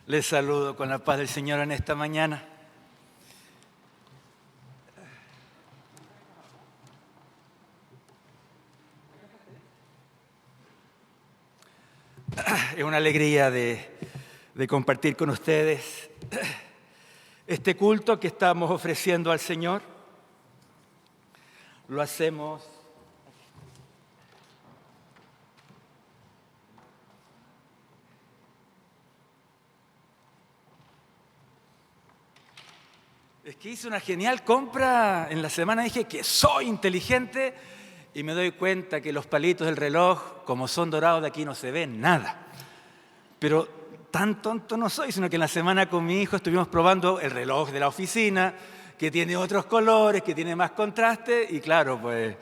Les saludo con la paz del Señor en esta mañana. Es una alegría de compartir con ustedes este culto que estamos ofreciendo al Señor. Lo hacemos Es que hice una genial compra en la semana. Dije que soy inteligente y me doy cuenta que los palitos del reloj, como son dorados, de aquí no se ven nada. Pero tan tonto no soy, sino que en la semana con mi hijo estuvimos probando el reloj de la oficina, que tiene otros colores, que tiene más contraste, y claro, pues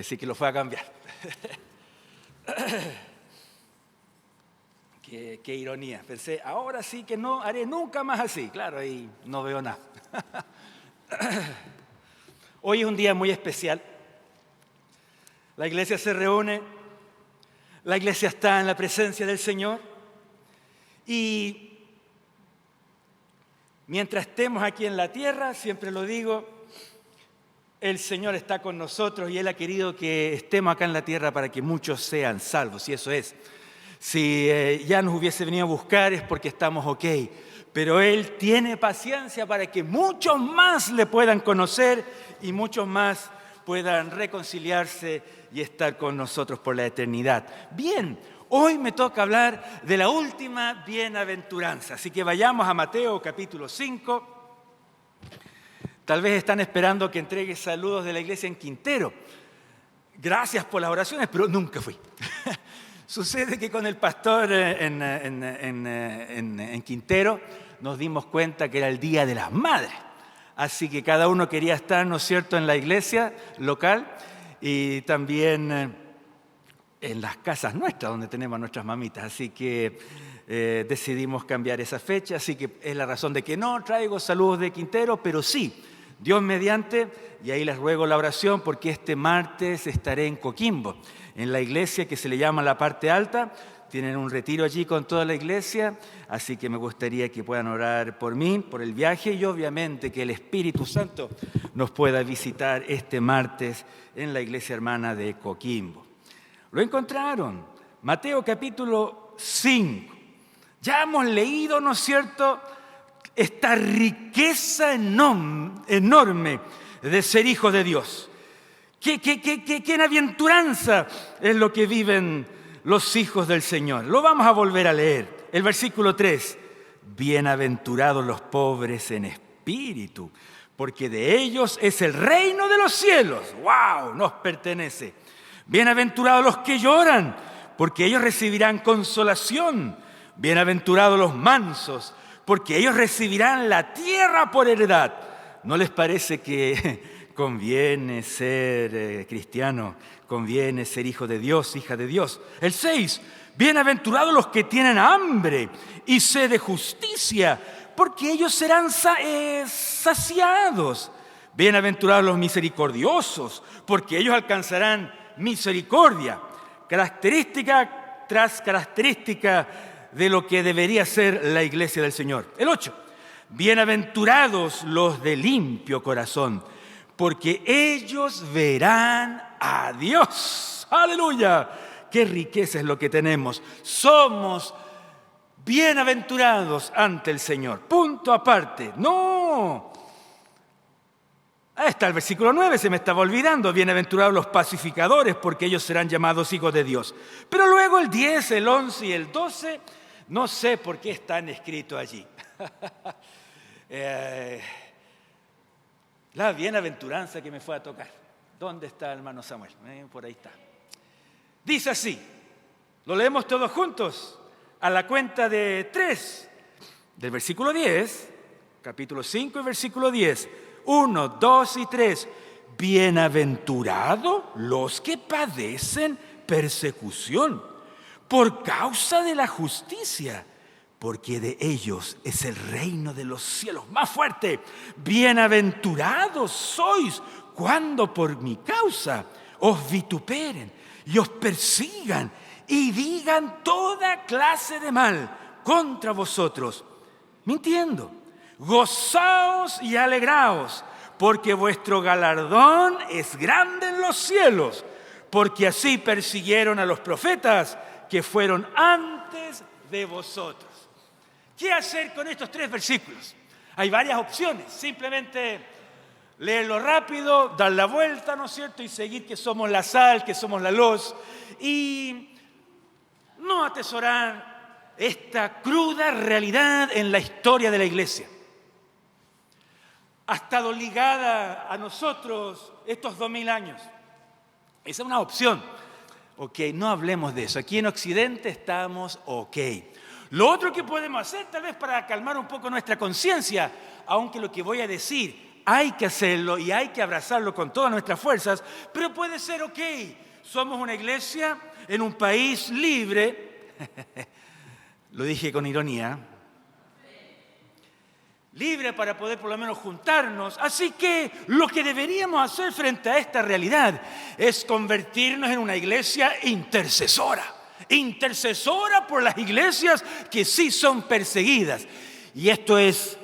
sí que lo fue a cambiar. Qué ironía. Pensé, ahora sí que no haré nunca más así. Claro, ahí no veo nada. Hoy es un día muy especial. La iglesia se reúne, la iglesia está en la presencia del Señor y mientras estemos aquí en la tierra, siempre lo digo, el Señor está con nosotros y Él ha querido que estemos acá en la tierra para que muchos sean salvos, y eso es. Si ya nos hubiese venido a buscar es porque estamos ok, pero Él tiene paciencia para que muchos más le puedan conocer y muchos más puedan reconciliarse y estar con nosotros por la eternidad. Bien, hoy me toca hablar de la última bienaventuranza, así que vayamos a Mateo capítulo 5. Tal vez están esperando que entregue saludos de la iglesia en Quintero. Gracias por las oraciones, pero nunca fui. Sucede que con el pastor en Quintero nos dimos cuenta que era el Día de las Madres. Así que cada uno quería estar, ¿no es cierto?, en la iglesia local y también en las casas nuestras, donde tenemos a nuestras mamitas. Así que decidimos cambiar esa fecha. Así que es la razón de que no traigo saludos de Quintero, pero sí, Dios mediante, y ahí les ruego la oración porque este martes estaré en Coquimbo, en la iglesia que se le llama La Parte Alta. Tienen un retiro allí con toda la iglesia, así que me gustaría que puedan orar por mí, por el viaje y obviamente que el Espíritu Santo nos pueda visitar este martes en la iglesia hermana de Coquimbo. Lo encontraron, Mateo capítulo 5. Ya hemos leído, ¿no es cierto?, esta riqueza enorme de ser hijo de Dios. ¡Qué bienaventuranza es lo que viven los hijos del Señor! Lo vamos a volver a leer. El versículo 3. Bienaventurados los pobres en espíritu, porque de ellos es el reino de los cielos. ¡Wow! Nos pertenece. Bienaventurados los que lloran, porque ellos recibirán consolación. Bienaventurados los mansos, porque ellos recibirán la tierra por heredad. ¿No les parece que conviene ser cristiano? Conviene ser hijo de Dios, hija de Dios. El 6. Bienaventurados los que tienen hambre y sed de justicia, porque ellos serán saciados. Bienaventurados los misericordiosos, porque ellos alcanzarán misericordia. Característica tras característica de lo que debería ser la iglesia del Señor. El 8. Bienaventurados los de limpio corazón, porque ellos verán a Dios. ¡Aleluya! ¡Qué riqueza es lo que tenemos! Somos bienaventurados ante el Señor. Punto aparte. ¡No! Ahí está el versículo 9, se me estaba olvidando. Bienaventurados los pacificadores, porque ellos serán llamados hijos de Dios. Pero luego el 10, el 11 y el 12, no sé por qué están escritos allí. La bienaventuranza que me fue a tocar. ¿Dónde está el hermano Samuel? Por ahí está. Dice así, lo leemos todos juntos, a la cuenta de 3, del versículo 10, capítulo 5 y versículo 10. 1, 2 y 3. Bienaventurados los que padecen persecución por causa de la justicia, porque de ellos es el reino de los cielos. Más fuerte. Bienaventurados sois cuando por mi causa os vituperen y os persigan y digan toda clase de mal contra vosotros, mintiendo. Gozaos y alegraos, porque vuestro galardón es grande en los cielos, porque así persiguieron a los profetas que fueron antes de vosotros. ¿Qué hacer con estos 3 versículos? Hay varias opciones. Simplemente leerlo rápido, dar la vuelta, ¿no es cierto? Y seguir que somos la sal, que somos la luz. Y no atesorar esta cruda realidad en la historia de la iglesia. Ha estado ligada a nosotros estos 2000 años. Esa es una opción. Ok, no hablemos de eso. Aquí en Occidente estamos ok. Lo otro que podemos hacer, tal vez para calmar un poco nuestra conciencia, aunque lo que voy a decir hay que hacerlo y hay que abrazarlo con todas nuestras fuerzas, pero puede ser ok. Somos una iglesia en un país libre, lo dije con ironía, libre para poder por lo menos juntarnos. Así que lo que deberíamos hacer frente a esta realidad es convertirnos en una iglesia intercesora. Intercesora por las iglesias que sí son perseguidas. Y esto es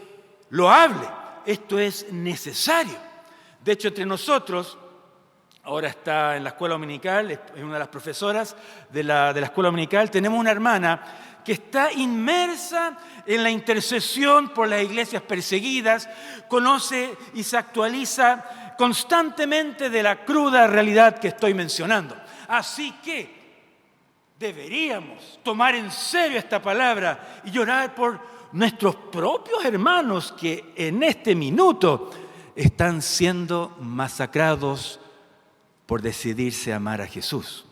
loable, esto es necesario. De hecho, entre nosotros, ahora está en la escuela dominical, es una de las profesoras de la escuela dominical, tenemos una hermana que está inmersa en la intercesión por las iglesias perseguidas, conoce y se actualiza constantemente de la cruda realidad que estoy mencionando. Así que deberíamos tomar en serio esta palabra y orar por nuestros propios hermanos que en este minuto están siendo masacrados por decidirse amar a Jesús.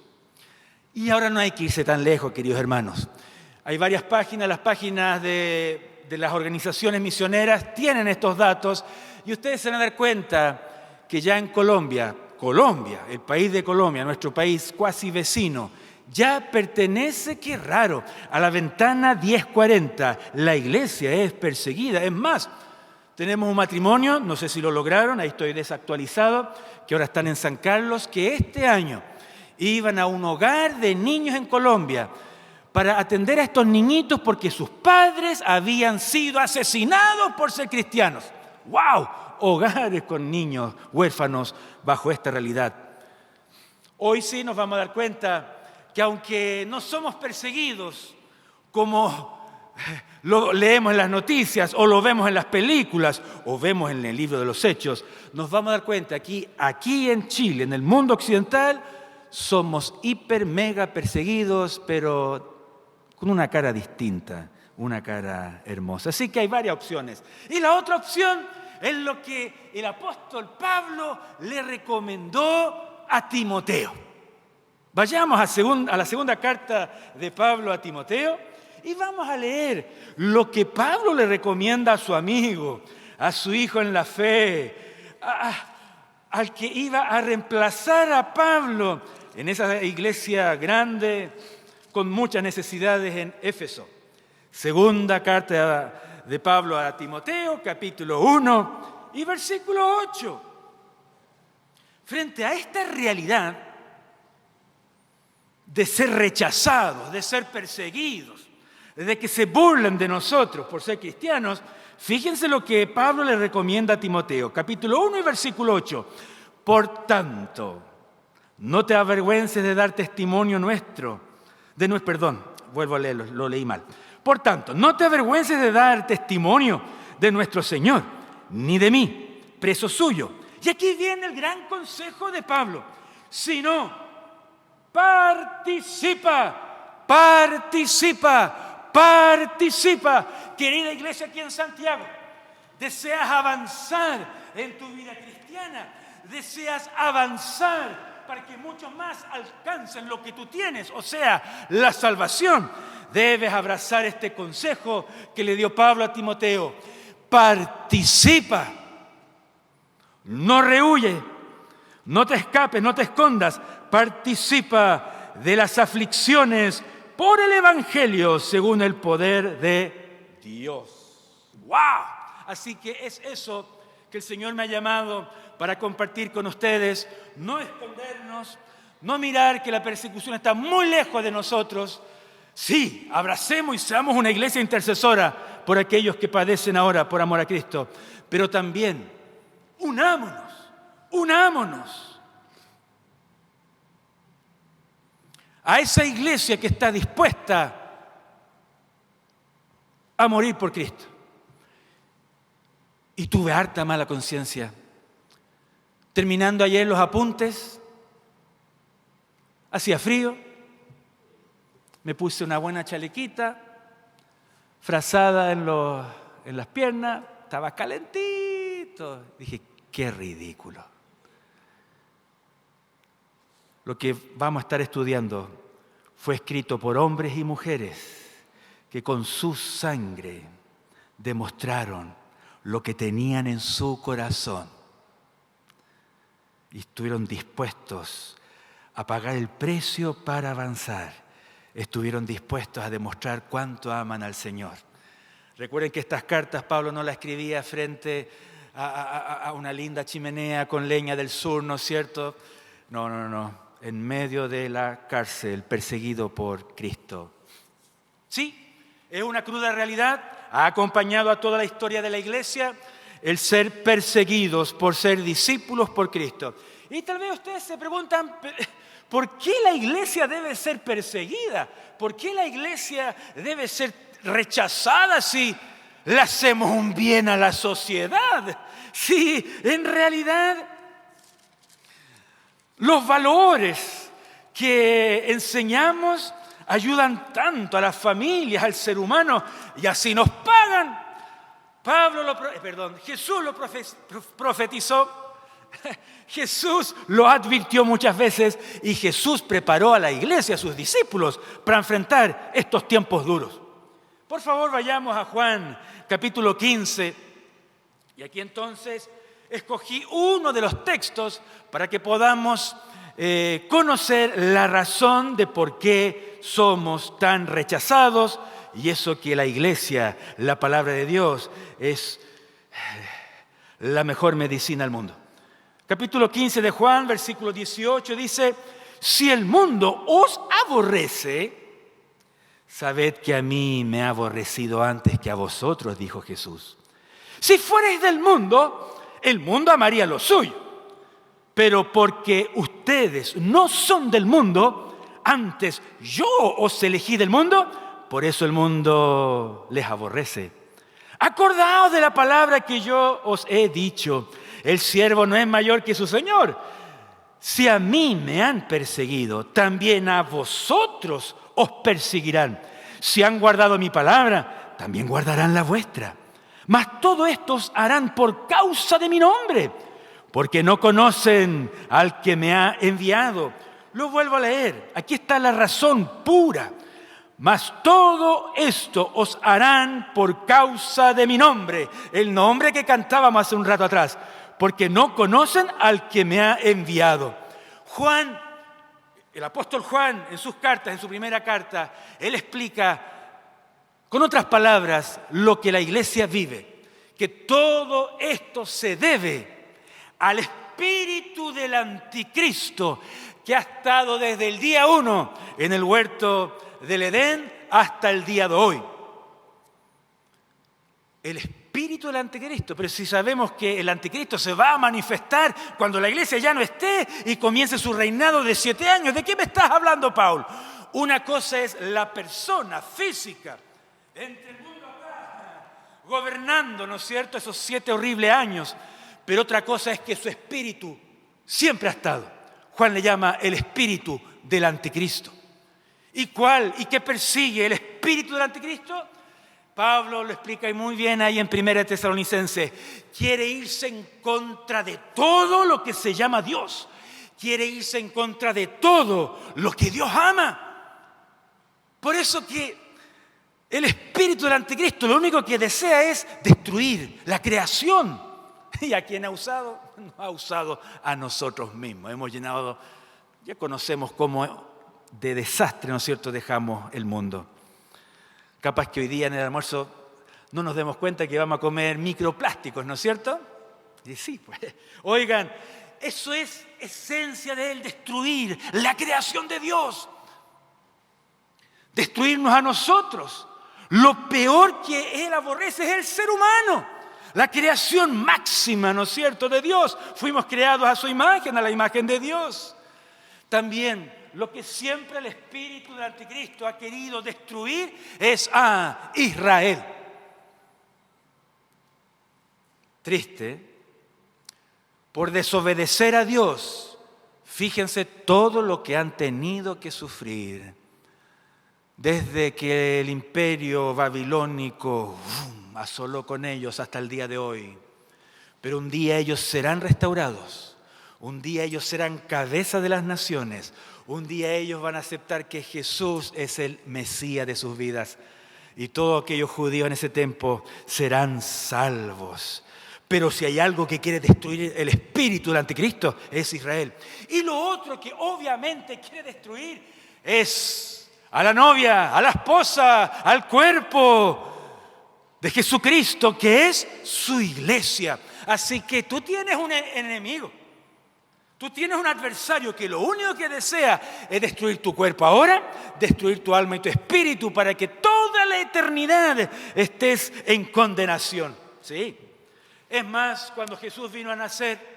Y ahora no hay que irse tan lejos, queridos hermanos. Hay varias páginas, las páginas de las organizaciones misioneras tienen estos datos y ustedes se van a dar cuenta que ya en Colombia, el país de Colombia, nuestro país cuasi vecino, ya pertenece, qué raro, a la ventana 1040. La iglesia es perseguida. Es más, tenemos un matrimonio, no sé si lo lograron, ahí estoy desactualizado, que ahora están en San Carlos, que este año iban a un hogar de niños en Colombia para atender a estos niñitos porque sus padres habían sido asesinados por ser cristianos. ¡Wow! Hogares con niños huérfanos bajo esta realidad. Hoy sí nos vamos a dar cuenta que aunque no somos perseguidos como lo leemos en las noticias o lo vemos en las películas o vemos en el libro de los Hechos, nos vamos a dar cuenta que aquí en Chile, en el mundo occidental, somos hiper, mega perseguidos, pero con una cara distinta, una cara hermosa. Así que hay varias opciones. Y la otra opción es lo que el apóstol Pablo le recomendó a Timoteo. Vayamos a la segunda carta de Pablo a Timoteo y vamos a leer lo que Pablo le recomienda a su amigo, a su hijo en la fe, al que iba a reemplazar a Pablo en esa iglesia grande con muchas necesidades en Éfeso. Segunda carta de Pablo a Timoteo, capítulo 1 y versículo 8. Frente a esta realidad de ser rechazados, de ser perseguidos, de que se burlen de nosotros por ser cristianos, fíjense lo que Pablo le recomienda a Timoteo, capítulo 1 y versículo 8. Por tanto, no te avergüences de dar testimonio vuelvo a leerlo, lo leí mal. Por tanto, no te avergüences de dar testimonio de nuestro Señor, ni de mí, preso suyo. Y aquí viene el gran consejo de Pablo, sino participa. Querida iglesia aquí en Santiago, ¿deseas avanzar en tu vida cristiana? ¿Deseas avanzar para que muchos más alcancen lo que tú tienes? O sea, la salvación. Debes abrazar este consejo que le dio Pablo a Timoteo. Participa. No rehuye. No te escapes, no te escondas. Participa de las aflicciones por el Evangelio según el poder de Dios. ¡Wow! Así que es eso que el Señor me ha llamado para compartir con ustedes. No escondernos, no mirar que la persecución está muy lejos de nosotros, Sí, abracemos y seamos una iglesia intercesora por aquellos que padecen ahora por amor a Cristo. Pero también, unámonos a esa iglesia que está dispuesta a morir por Cristo. Y tuve harta mala conciencia. Terminando ayer los apuntes, hacía frío, me puse una buena chalequita, frazada en las piernas, estaba calentito. Dije, qué ridículo. Lo que vamos a estar estudiando fue escrito por hombres y mujeres que con su sangre demostraron lo que tenían en su corazón y estuvieron dispuestos a pagar el precio para avanzar. Estuvieron dispuestos a demostrar cuánto aman al Señor. Recuerden que estas cartas Pablo no las escribía frente a una linda chimenea con leña del sur, ¿no es cierto? No. En medio de la cárcel, perseguido por Cristo. Sí, es una cruda realidad. Ha acompañado a toda la historia de la iglesia el ser perseguidos por ser discípulos por Cristo. Y tal vez ustedes se preguntan, ¿por qué la iglesia debe ser perseguida? ¿Por qué la iglesia debe ser rechazada si le hacemos un bien a la sociedad? Si en realidad los valores que enseñamos ayudan tanto a las familias, al ser humano, y así nos pagan. Jesús lo profetizó. Jesús lo advirtió muchas veces y Jesús preparó a la iglesia, a sus discípulos, para enfrentar estos tiempos duros. Por favor, vayamos a Juan, capítulo 15. Y aquí entonces escogí uno de los textos para que podamos conocer la razón de por qué somos tan rechazados, y eso que la iglesia, la palabra de Dios, es la mejor medicina del mundo. Capítulo 15 de Juan, versículo 18 dice: si el mundo os aborrece, sabed que a mí me ha aborrecido antes que a vosotros, dijo Jesús. Si fuereis del mundo, el mundo amaría lo suyo. Pero porque ustedes no son del mundo, antes yo os elegí del mundo, por eso el mundo les aborrece. Acordaos de la palabra que yo os he dicho: el siervo no es mayor que su señor. Si a mí me han perseguido, también a vosotros os perseguirán. Si han guardado mi palabra, también guardarán la vuestra. Mas todo esto os harán por causa de mi nombre, porque no conocen al que me ha enviado. Lo vuelvo a leer. Aquí está la razón pura. Mas todo esto os harán por causa de mi nombre. El nombre que cantábamos hace un rato atrás. Porque no conocen al que me ha enviado. Juan, el apóstol Juan, en sus cartas, en su primera carta, él explica con otras palabras lo que la iglesia vive. Que todo esto se debe al espíritu del anticristo que ha estado desde el día 1 en el huerto del Edén hasta el día de hoy. El espíritu del anticristo. Pero si sabemos que el anticristo se va a manifestar cuando la iglesia ya no esté y comience su reinado de 7 años, ¿de qué me estás hablando, Paul? Una cosa es la persona física entre el mundo acá, gobernando, ¿no es cierto?, esos 7 horribles años. Pero otra cosa es que su espíritu siempre ha estado. Juan le llama el espíritu del anticristo. ¿Y cuál? ¿Y qué persigue el espíritu del anticristo? Pablo lo explica muy bien ahí en 1 Tesalonicenses. Quiere irse en contra de todo lo que se llama Dios. Quiere irse en contra de todo lo que Dios ama. Por eso que el espíritu del anticristo lo único que desea es destruir la creación. ¿Y a quién ha usado? Nos ha usado a nosotros mismos. Hemos llenado, ya conocemos cómo de desastre, ¿no es cierto?, dejamos el mundo. Capaz que hoy día en el almuerzo no nos demos cuenta que vamos a comer microplásticos, ¿no es cierto? Y sí, pues. Oigan, eso es esencia de él, destruir la creación de Dios. destruirnos a nosotros. Lo peor que Él aborrece es el ser humano, la creación máxima, ¿no es cierto?, de Dios. Fuimos creados a su imagen, a la imagen de Dios. También lo que siempre el espíritu del anticristo ha querido destruir es a Israel. Triste, por desobedecer a Dios, fíjense todo lo que han tenido que sufrir. Desde que el imperio babilónico asoló con ellos hasta el día de hoy. Pero un día ellos serán restaurados. Un día ellos serán cabeza de las naciones. Un día ellos van a aceptar que Jesús es el Mesías de sus vidas. Y todos aquellos judíos en ese tiempo serán salvos. Pero si hay algo que quiere destruir el espíritu del anticristo, es Israel. Y lo otro que obviamente quiere destruir es a la novia, a la esposa, al cuerpo de Jesucristo, que es su iglesia. Así que tú tienes un enemigo. Tú tienes un adversario que lo único que desea es destruir tu cuerpo ahora, destruir tu alma y tu espíritu para que toda la eternidad estés en condenación. Sí. Es más, cuando Jesús vino a nacer,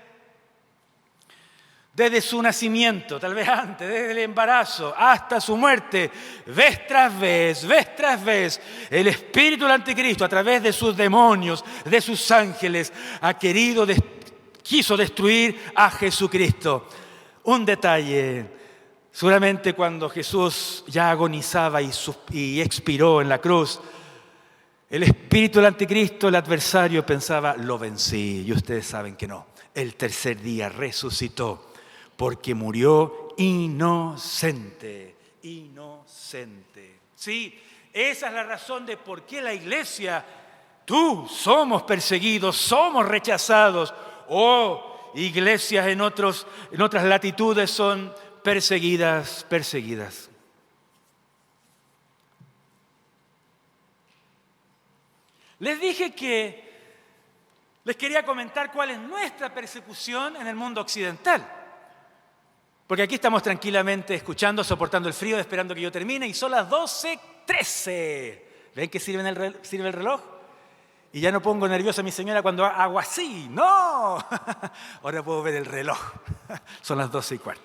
desde su nacimiento, tal vez antes, desde el embarazo hasta su muerte, vez tras vez, el espíritu del anticristo, a través de sus demonios, de sus ángeles, quiso destruir a Jesucristo. Un detalle, seguramente cuando Jesús ya agonizaba y expiró en la cruz, el espíritu del anticristo, el adversario, pensaba, lo vencí. Y ustedes saben que no. El tercer día resucitó. Porque murió inocente. Sí, esa es la razón de por qué la iglesia, somos perseguidos, somos rechazados. Iglesias en otras latitudes son perseguidas. Les dije que les quería comentar cuál es nuestra persecución en el mundo occidental. Porque aquí estamos tranquilamente escuchando, soportando el frío, esperando que yo termine, y son las 12:13. ¿Ven que sirve el reloj? Y ya no pongo nerviosa a mi señora cuando hago así. ¡No! Ahora puedo ver el reloj. Son las 12:15.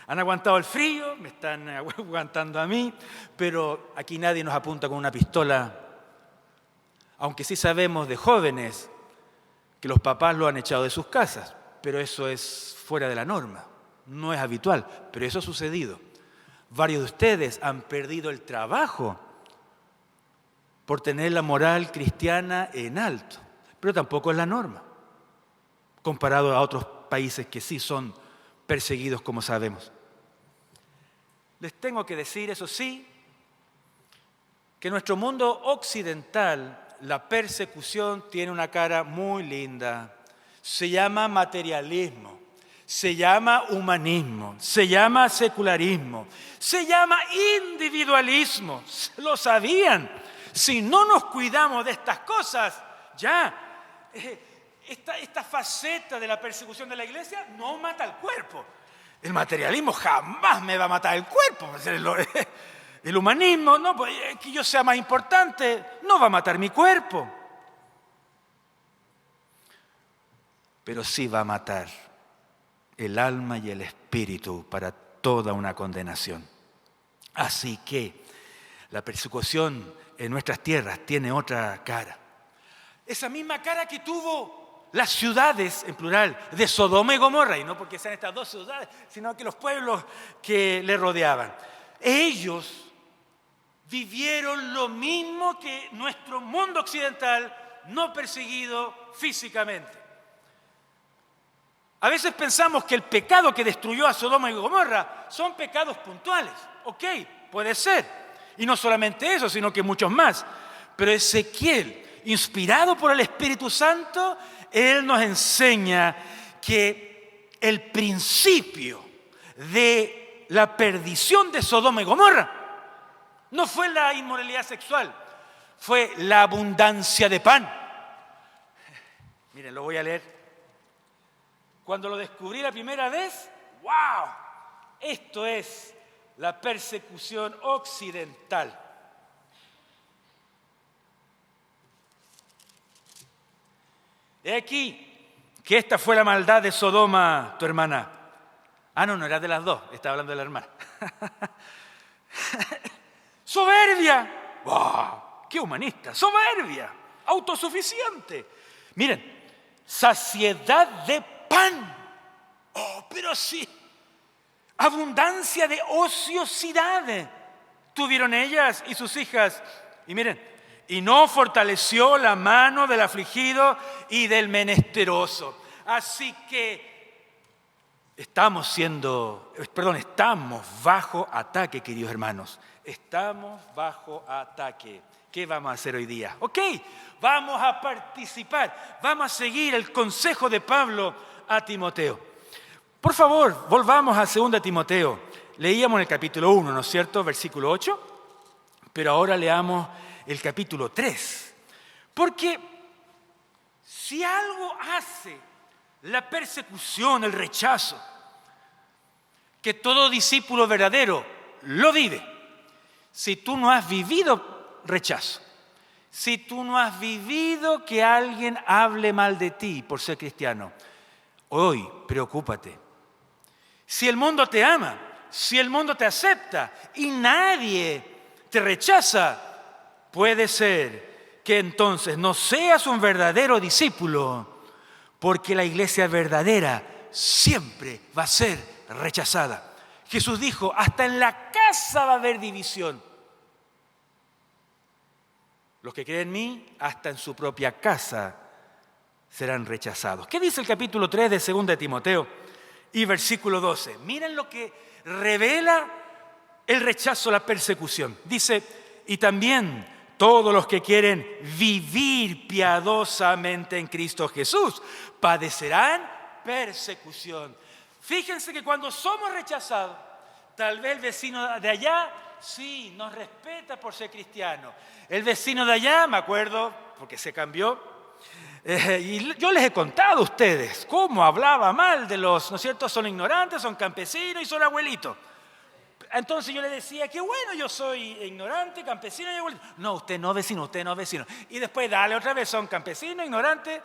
Han aguantado el frío, me están aguantando a mí, pero aquí nadie nos apunta con una pistola. Aunque sí sabemos de jóvenes que los papás lo han echado de sus casas, pero eso es fuera de la norma. No es habitual, pero eso ha sucedido. Varios de ustedes han perdido el trabajo por tener la moral cristiana en alto, pero tampoco es la norma, comparado a otros países que sí son perseguidos, como sabemos. Les tengo que decir, eso sí, que en nuestro mundo occidental la persecución tiene una cara muy linda. Se llama materialismo. Se llama humanismo, se llama secularismo, se llama individualismo. Lo sabían. Si no nos cuidamos de estas cosas, esta faceta de la persecución de la iglesia no mata al cuerpo. El materialismo jamás me va a matar el cuerpo. El humanismo, no, que yo sea más importante, no va a matar mi cuerpo. Pero sí va a matar el alma y el espíritu para toda una condenación. Así que la persecución en nuestras tierras tiene otra cara. Esa misma cara que tuvo las ciudades, en plural, de Sodoma y Gomorra, y no porque sean estas dos ciudades, sino que los pueblos que le rodeaban. Ellos vivieron lo mismo que nuestro mundo occidental, no perseguido físicamente. A veces pensamos que el pecado que destruyó a Sodoma y Gomorra son pecados puntuales. Ok, puede ser. Y no solamente eso, sino que muchos más. Pero Ezequiel, inspirado por el Espíritu Santo, él nos enseña que el principio de la perdición de Sodoma y Gomorra no fue la inmoralidad sexual, fue la abundancia de pan. Miren, lo voy a leer. Cuando lo descubrí la primera vez, ¡wow! Esto es la persecución occidental. He aquí que esta fue la maldad de Sodoma, tu hermana. Ah, no, no era de las dos, estaba hablando de la hermana. Soberbia. ¡Wow! ¡Qué humanista! Soberbia, autosuficiente. Miren, saciedad de pan. Oh, pero sí. Abundancia de ociosidad tuvieron ellas y sus hijas. Y miren, y no fortaleció la mano del afligido y del menesteroso. Así que estamos bajo ataque, queridos hermanos. Estamos bajo ataque. ¿Qué vamos a hacer hoy día? Ok, vamos a participar. Vamos a seguir el consejo de Pablo a Timoteo. Por favor, volvamos a 2 Timoteo. Leíamos en el capítulo 1, ¿no es cierto? Versículo 8. Pero ahora leamos el capítulo 3. Porque si algo hace la persecución, el rechazo, que todo discípulo verdadero lo vive. Si tú no has vivido rechazo, si tú no has vivido que alguien hable mal de ti por ser cristiano, hoy preocúpate. Si el mundo te ama, si el mundo te acepta y nadie te rechaza, puede ser que entonces no seas un verdadero discípulo, porque la iglesia verdadera siempre va a ser rechazada. Jesús dijo, hasta en la casa va a haber división. Los que creen en mí, hasta en su propia casa serán rechazados. ¿Qué dice el capítulo 3 de 2 Timoteo? Y versículo 12. Miren lo que revela el rechazo, la persecución. Dice, y también todos los que quieren vivir piadosamente en Cristo Jesús padecerán persecución. Fíjense que cuando somos rechazados, tal vez el vecino de allá, sí, nos respeta por ser cristiano. El vecino de allá, me acuerdo, porque se cambió, y yo les he contado a ustedes cómo hablaba mal de los, ¿no es cierto? Son ignorantes, son campesinos y son abuelitos. Entonces yo le decía, qué bueno, yo soy ignorante, campesino y abuelito. No, usted no vecino, usted no vecino. Y después dale otra vez, son campesinos, ignorantes.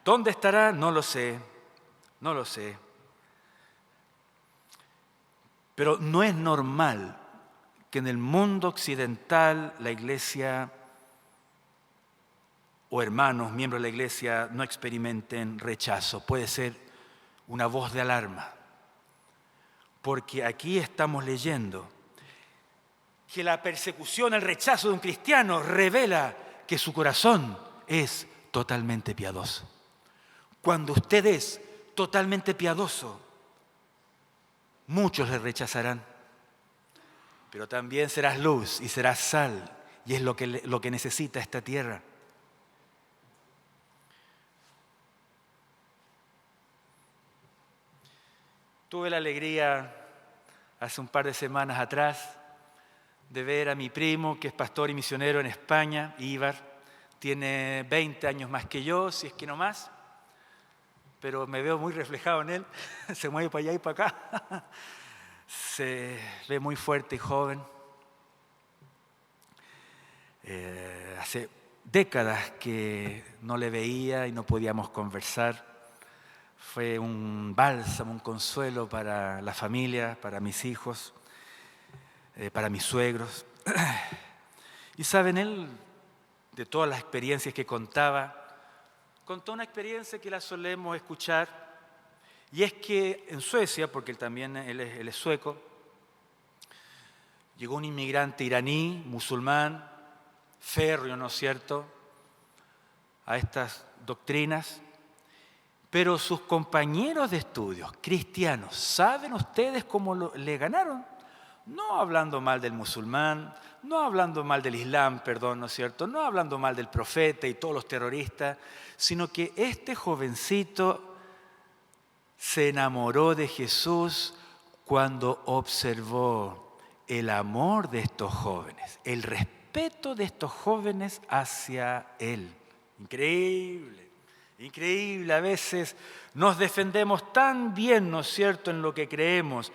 ¿Dónde estará? No lo sé, no lo sé. Pero no es normal que en el mundo occidental la iglesia o hermanos, miembros de la iglesia, no experimenten rechazo. Puede ser una voz de alarma. Porque aquí estamos leyendo que la persecución, el rechazo de un cristiano revela que su corazón es totalmente piadoso. Cuando usted es totalmente piadoso, muchos le rechazarán. Pero también serás luz y serás sal, y es lo que necesita esta tierra. Tuve la alegría hace un par de semanas atrás de ver a mi primo, que es pastor y misionero en España, Ibar. Tiene 20 años más que yo, si es que no más, pero me veo muy reflejado en él. Se mueve para allá y para acá. Se ve muy fuerte y joven. Hace décadas que no le veía y no podíamos conversar. Fue un bálsamo, un consuelo para la familia, para mis hijos, para mis suegros. Y saben, él, de todas las experiencias que contaba, contó una experiencia que la solemos escuchar, y es que en Suecia, porque él es sueco, llegó un inmigrante iraní, musulmán, férreo, ¿no es cierto?, a estas doctrinas. Pero sus compañeros de estudios cristianos, ¿saben ustedes cómo le ganaron? No hablando mal del musulmán, no hablando mal del Islam, perdón, ¿no es cierto? No hablando mal del profeta y todos los terroristas, sino que este jovencito se enamoró de Jesús cuando observó el amor de estos jóvenes, el respeto de estos jóvenes hacia él. Increíble. Increíble, a veces nos defendemos tan bien, ¿no es cierto?, en lo que creemos,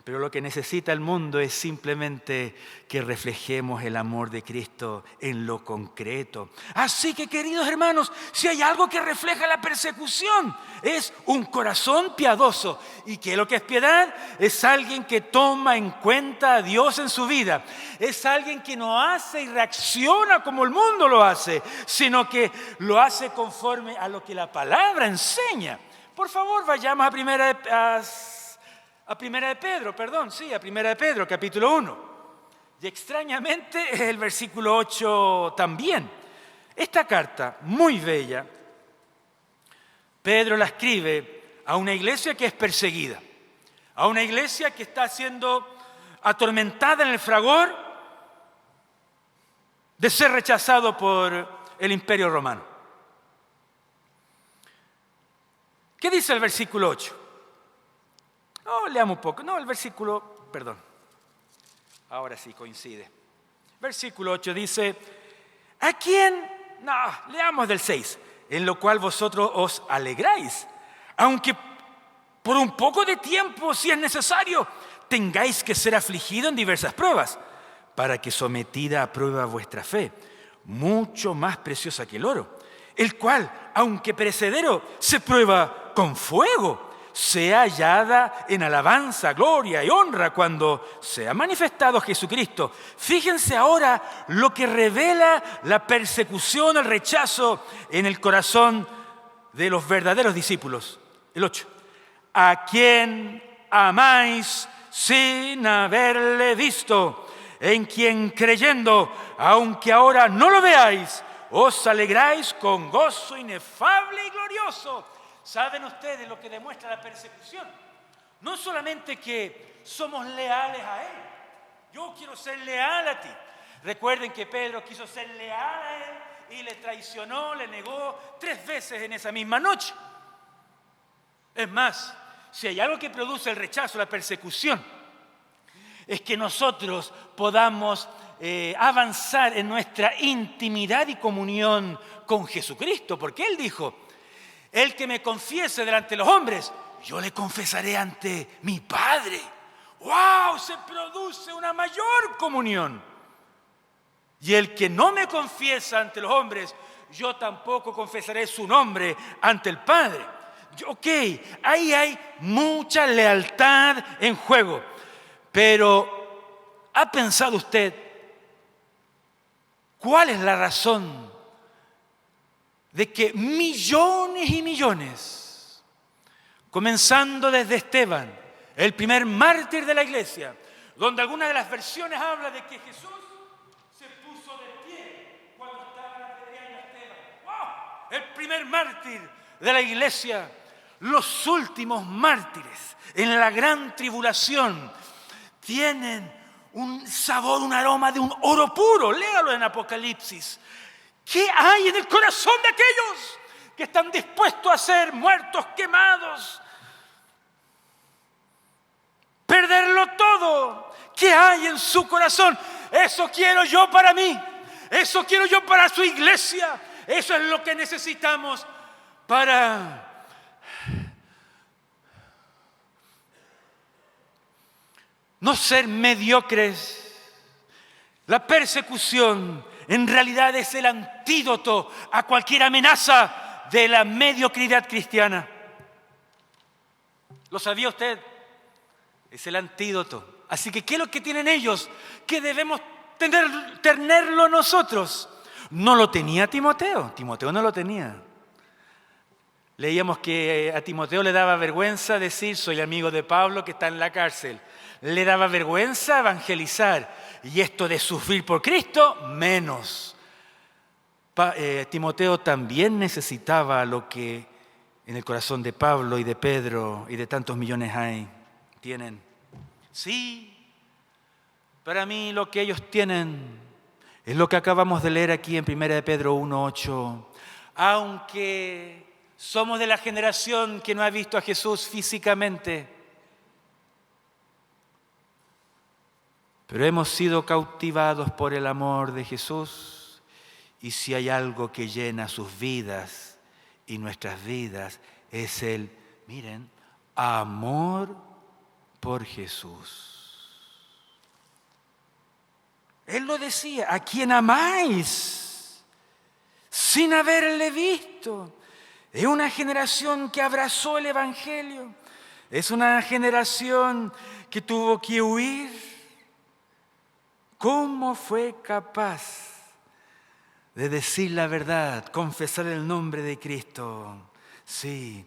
Pero lo que necesita el mundo es simplemente que reflejemos el amor de Cristo en lo concreto. Así que, queridos hermanos, si hay algo que refleja la persecución, es un corazón piadoso. ¿Y qué es lo que es piedad? Es alguien que toma en cuenta a Dios en su vida. Es alguien que no hace y reacciona como el mundo lo hace, sino que lo hace conforme a lo que la palabra enseña. Por favor, vayamos a Primera de Pedro, capítulo 1. Y extrañamente el versículo 8 también. Esta carta, muy bella, Pedro la escribe a una iglesia que es perseguida, a una iglesia que está siendo atormentada en el fragor de ser rechazado por el Imperio Romano. ¿Qué dice el versículo 8? Leamos un poco. Ahora sí coincide. Versículo 8 dice, ¿a quién? Leamos del 6. En lo cual vosotros os alegráis, aunque por un poco de tiempo, si es necesario, tengáis que ser afligidos en diversas pruebas, para que sometida a prueba vuestra fe, mucho más preciosa que el oro, el cual, aunque perecedero, se prueba con fuego, sea hallada en alabanza, gloria y honra cuando sea manifestado Jesucristo. Fíjense ahora lo que revela la persecución, el rechazo en el corazón de los verdaderos discípulos. El 8. A quien amáis sin haberle visto, en quien creyendo, aunque ahora no lo veáis, os alegráis con gozo inefable y glorioso. ¿Saben ustedes lo que demuestra la persecución? No solamente que somos leales a Él. Yo quiero ser leal a ti. Recuerden que Pedro quiso ser leal a Él y le traicionó, le negó 3 veces en esa misma noche. Es más, si hay algo que produce el rechazo, la persecución, es que nosotros podamos avanzar en nuestra intimidad y comunión con Jesucristo, porque Él dijo, el que me confiese delante de los hombres, yo le confesaré ante mi Padre. ¡Wow! Se produce una mayor comunión. Y el que no me confiesa ante los hombres, yo tampoco confesaré su nombre ante el Padre. Ok, ahí hay mucha lealtad en juego. Pero, ¿ha pensado usted cuál es la razón de que millones y millones, comenzando desde Esteban, el primer mártir de la iglesia, donde alguna de las versiones habla de que Jesús se puso de pie cuando estaba apedreando a Esteban? ¡Wow! El primer mártir de la iglesia, los últimos mártires en la gran tribulación tienen un sabor, un aroma de un oro puro. Léalo en Apocalipsis. ¿Qué hay en el corazón de aquellos que están dispuestos a ser muertos, quemados? Perderlo todo. ¿Qué hay en su corazón? Eso quiero yo para mí. Eso quiero yo para su iglesia. Eso es lo que necesitamos para no ser mediocres. La persecución en realidad es el antídoto a cualquier amenaza de la mediocridad cristiana. ¿Lo sabía usted? Es el antídoto. Así que, ¿qué es lo que tienen ellos? Que debemos tenerlo nosotros. No lo tenía Timoteo. Timoteo no lo tenía. Leíamos que a Timoteo le daba vergüenza decir, soy amigo de Pablo que está en la cárcel. Le daba vergüenza evangelizar. Y esto de sufrir por Cristo, menos. Timoteo también necesitaba lo que en el corazón de Pablo y de Pedro y de tantos millones tienen. Sí, para mí lo que ellos tienen es lo que acabamos de leer aquí en 1 Pedro 1:8. Aunque somos de la generación que no ha visto a Jesús físicamente, pero hemos sido cautivados por el amor de Jesús, y si hay algo que llena sus vidas y nuestras vidas es el, amor por Jesús. Él lo decía, a quien amáis sin haberle visto. Es una generación que abrazó el Evangelio. Es una generación que tuvo que huir. ¿Cómo fue capaz de decir la verdad, confesar el nombre de Cristo? Sí,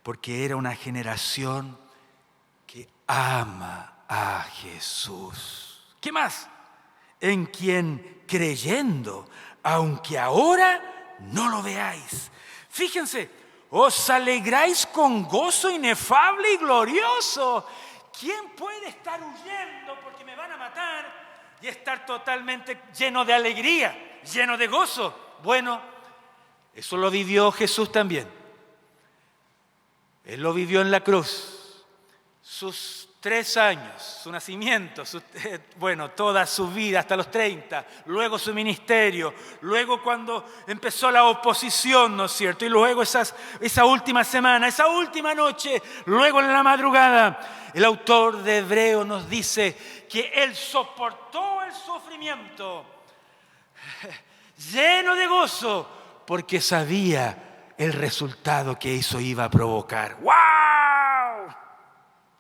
porque era una generación que ama a Jesús. ¿Qué más? En quien creyendo, aunque ahora no lo veáis. Fíjense, os alegráis con gozo inefable y glorioso. ¿Quién puede estar huyendo porque me van a matar y estar totalmente lleno de alegría, lleno de gozo? Bueno, eso lo vivió Jesús también. Él lo vivió en la cruz. Sus 3 años, su nacimiento, toda su vida hasta los 30, luego su ministerio, luego cuando empezó la oposición, ¿no es cierto? Y luego esa última semana, esa última noche, luego en la madrugada, el autor de Hebreos nos dice que Él soportó el sufrimiento lleno de gozo porque sabía el resultado que eso iba a provocar. ¡Wow!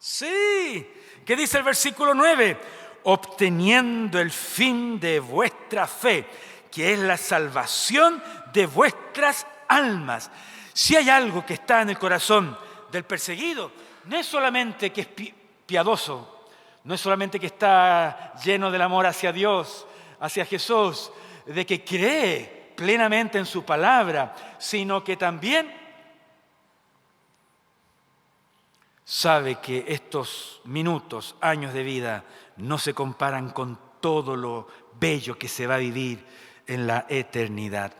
Sí, ¿qué dice el versículo 9? Obteniendo el fin de vuestra fe, que es la salvación de vuestras almas. Si hay algo que está en el corazón del perseguido, no es solamente que es piadoso, no es solamente que está lleno del amor hacia Dios, hacia Jesús, de que cree plenamente en su palabra, sino que también sabe que estos minutos, años de vida, no se comparan con todo lo bello que se va a vivir en la eternidad.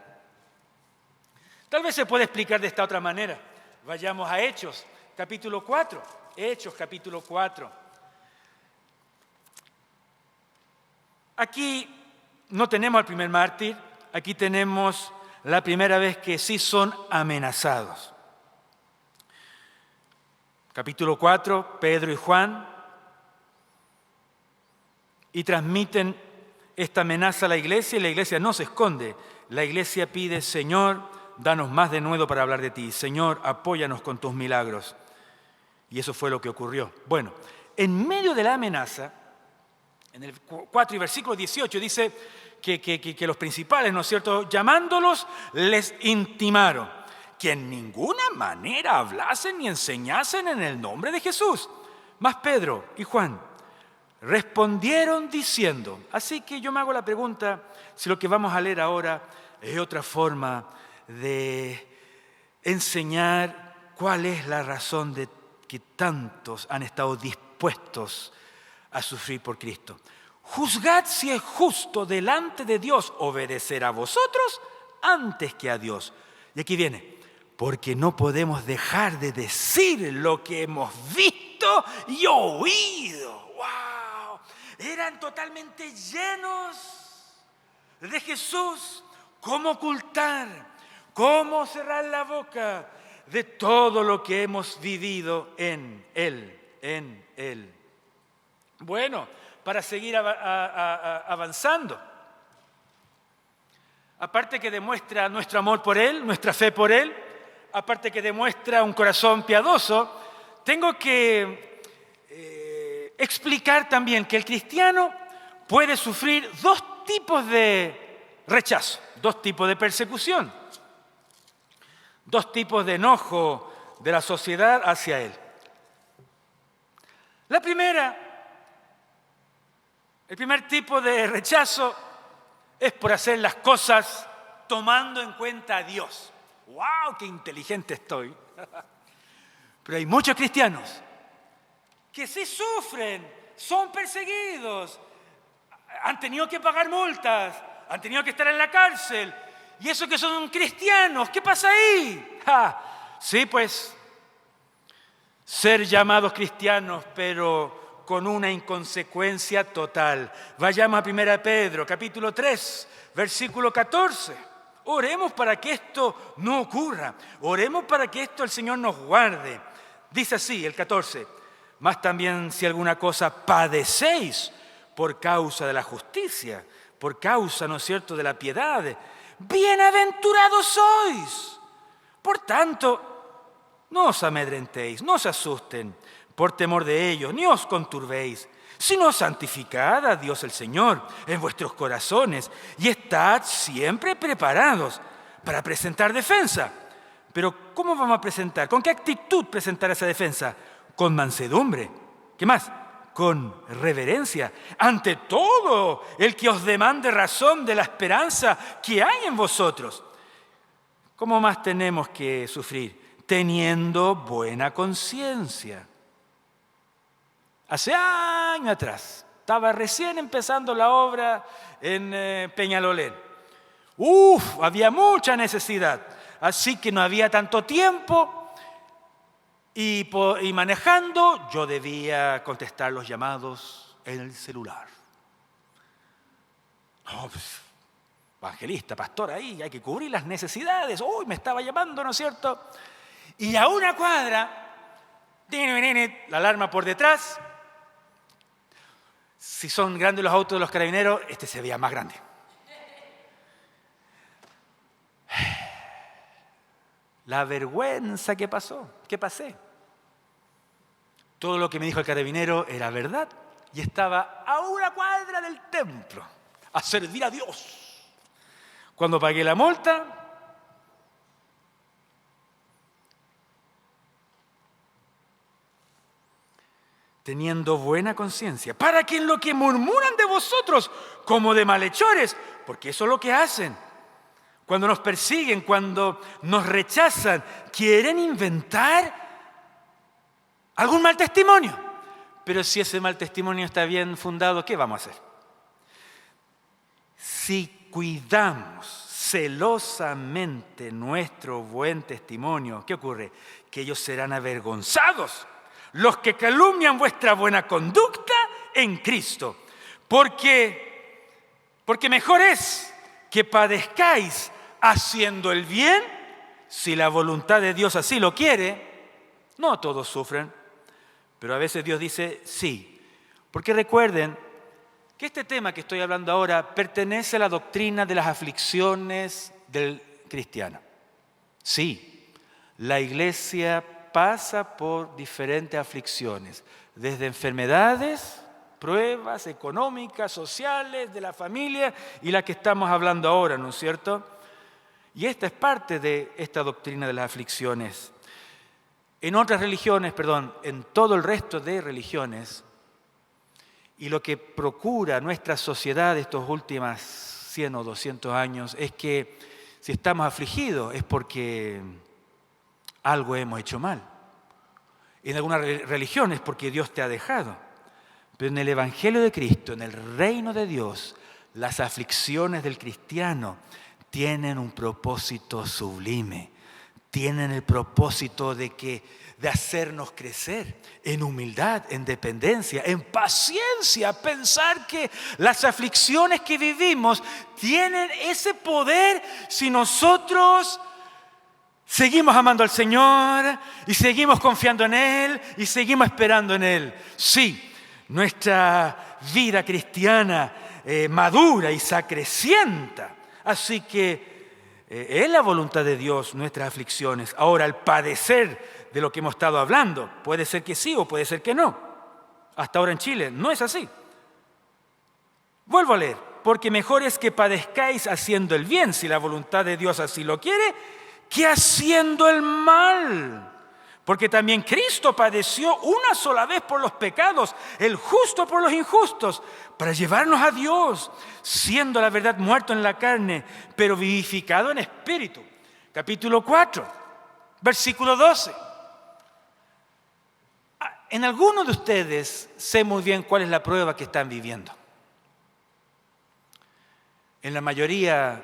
Tal vez se puede explicar de esta otra manera. Vayamos a Hechos, capítulo 4. Hechos, capítulo 4. Aquí no tenemos al primer mártir, aquí tenemos la primera vez que sí son amenazados. Capítulo 4, Pedro y Juan, y transmiten esta amenaza a la iglesia, y la iglesia no se esconde. La iglesia pide: Señor, danos más denuedo para hablar de ti. Señor, apóyanos con tus milagros. Y eso fue lo que ocurrió. Bueno, en medio de la amenaza, en el 4 y versículo 18 dice que los principales, ¿no es cierto?, llamándolos, les intimaron que en ninguna manera hablasen ni enseñasen en el nombre de Jesús. Mas Pedro y Juan respondieron diciendo, así que yo me hago la pregunta si lo que vamos a leer ahora es otra forma de enseñar cuál es la razón de que tantos han estado dispuestos a sufrir por Cristo. Juzgad si es justo delante de Dios obedecer a vosotros antes que a Dios. Y aquí viene, porque no podemos dejar de decir lo que hemos visto y oído. ¡Wow! Eran totalmente llenos de Jesús. ¿Cómo ocultar? ¿Cómo cerrar la boca de todo lo que hemos vivido en Él? En Él. Bueno, para seguir avanzando, aparte que demuestra nuestro amor por Él, nuestra fe por Él, aparte que demuestra un corazón piadoso, tengo que explicar también que el cristiano puede sufrir 2 tipos de rechazo, 2 tipos de persecución, 2 tipos de enojo de la sociedad hacia él. La primera, el primer tipo de rechazo es por hacer las cosas tomando en cuenta a Dios. ¡Wow! ¡Qué inteligente estoy! Pero hay muchos cristianos que sí sufren, son perseguidos, han tenido que pagar multas, han tenido que estar en la cárcel. Y eso que son cristianos, ¿qué pasa ahí? Sí, pues, ser llamados cristianos, pero con una inconsecuencia total. Vayamos a 1 Pedro, capítulo 3, versículo 14. Oremos para que esto no ocurra. Oremos para que esto el Señor nos guarde. Dice así, el 14. Más también si alguna cosa padecéis por causa de la justicia, por causa, ¿no es cierto?, de la piedad, bienaventurados sois. Por tanto, no os amedrentéis, no os asusten por temor de ellos, ni os conturbéis, sino santificad a Dios el Señor en vuestros corazones y estad siempre preparados para presentar defensa. Pero ¿cómo vamos a presentar? ¿Con qué actitud presentar esa defensa? Con mansedumbre. ¿Qué más? Con reverencia ante todo el que os demande razón de la esperanza que hay en vosotros. ¿Cómo más tenemos que sufrir? Teniendo buena conciencia. Hace años atrás, estaba recién empezando la obra en Peñalolén. Había mucha necesidad, así que no había tanto tiempo. Y manejando, yo debía contestar los llamados en el celular. Evangelista, pastor, ahí hay que cubrir las necesidades. Me estaba llamando, ¿no es cierto? Y a una cuadra, la alarma por detrás. Si son grandes los autos de los carabineros, este se veía más grande. La vergüenza que pasé. Todo lo que me dijo el carabinero era verdad y estaba a una cuadra del templo a servir a Dios. Cuando pagué la multa, teniendo buena conciencia, para que en lo que murmuran de vosotros como de malhechores, porque eso es lo que hacen. Cuando nos persiguen, cuando nos rechazan, quieren inventar algún mal testimonio. Pero si ese mal testimonio está bien fundado, ¿qué vamos a hacer? Si cuidamos celosamente nuestro buen testimonio, ¿qué ocurre? Que ellos serán avergonzados, los que calumnian vuestra buena conducta en Cristo. Porque mejor es que padezcáis haciendo el bien, si la voluntad de Dios así lo quiere. No todos sufren, pero a veces Dios dice sí. Porque recuerden que este tema que estoy hablando ahora pertenece a la doctrina de las aflicciones del cristiano. Sí, la iglesia pasa por diferentes aflicciones, desde enfermedades, pruebas económicas, sociales, de la familia y la que estamos hablando ahora, ¿no es cierto? Y esta es parte de esta doctrina de las aflicciones. En otras religiones, en todo el resto de religiones, y lo que procura nuestra sociedad estos últimos 100 o 200 años es que si estamos afligidos es porque algo hemos hecho mal. En algunas religiones porque Dios te ha dejado. Pero en el Evangelio de Cristo, en el reino de Dios, las aflicciones del cristiano tienen un propósito sublime. Tienen el propósito de hacernos crecer en humildad, en dependencia, en paciencia. Pensar que las aflicciones que vivimos tienen ese poder si nosotros seguimos amando al Señor y seguimos confiando en Él y seguimos esperando en Él. Sí, nuestra vida cristiana madura y se acrecienta. Así que es la voluntad de Dios nuestras aflicciones. Ahora, el padecer de lo que hemos estado hablando, puede ser que sí o puede ser que no. Hasta ahora en Chile no es así. Vuelvo a leer. Porque mejor es que padezcáis haciendo el bien, si la voluntad de Dios así lo quiere, que haciendo el mal. Porque también Cristo padeció una sola vez por los pecados, el justo por los injustos, para llevarnos a Dios, siendo la verdad muerto en la carne, pero vivificado en espíritu. Capítulo 4, versículo 12. En algunos de ustedes sé muy bien cuál es la prueba que están viviendo. En la mayoría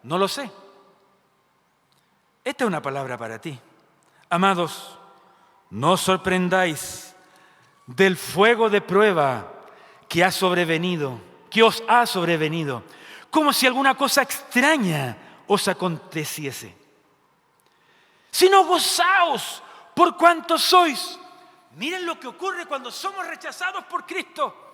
no lo sé. Esta es una palabra para ti. Amados, no os sorprendáis del fuego de prueba que os ha sobrevenido, como si alguna cosa extraña os aconteciese. Sino gozaos por cuanto sois Miren lo que ocurre cuando somos rechazados por Cristo.